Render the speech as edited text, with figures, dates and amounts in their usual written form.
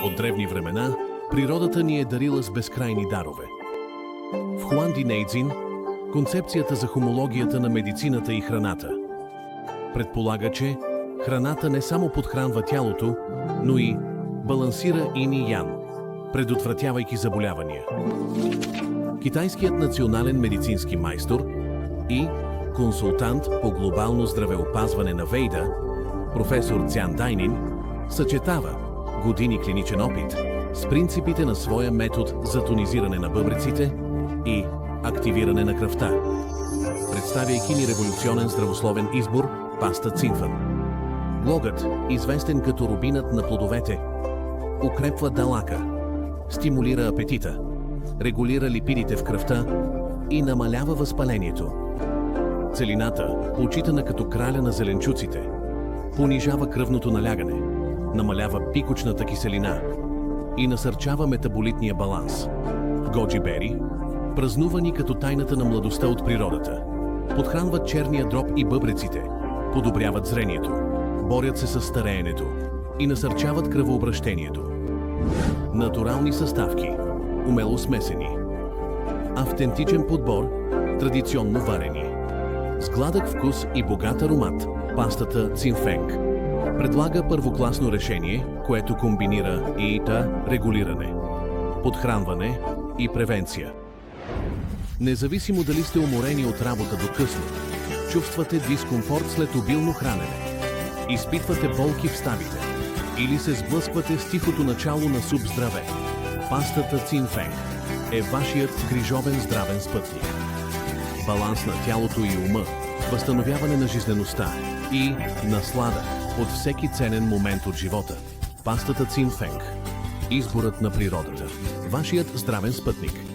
От древни времена природата ни е дарила с безкрайни дарове. В Хуан Ди Нейцзин концепцията за хомологията на медицината и храната предполага, че храната не само подхранва тялото, но и балансира инь и ян, предотвратявайки заболявания. Китайският национален медицински майстор и консултант по глобално здравеопазване на Вейда, професор Цян Дайнин, съчетава години клиничен опит с принципите на своя метод за тонизиране на бъбреците и активиране на кръвта, представяйки ни революционен здравословен избор – паста Цинфан. Глогът, известен като рубинът на плодовете, укрепва далака, стимулира апетита, регулира липидите в кръвта и намалява възпалението. Целината, почитана като краля на зеленчуците, понижава кръвното налягане, намалява пикочната киселина и насърчава метаболитния баланс. Годжи бери, празнувани като тайната на младостта от природата, подхранват черния дроб и бъбреците, подобряват зрението, борят се с стареенето и насърчават кръвообращението. Натурални съставки, умело смесени. Автентичен подбор, традиционно варени. С гладък вкус и богат аромат, пастата Цинфенг предлага първокласно решение, което комбинира и регулиране, подхранване и превенция. Независимо дали сте уморени от работа до късно, чувствате дискомфорт след обилно хранене, изпитвате болки в ставите или се сблъсквате с тихото начало на суп здраве, пастата Цинфенг е вашият грижовен здравен спътник. Баланс на тялото и ума, възстановяване на жизнеността и наслада от всеки ценен момент от живота. Пастата Цинфенг. Изборът на природата. Вашият здравен спътник.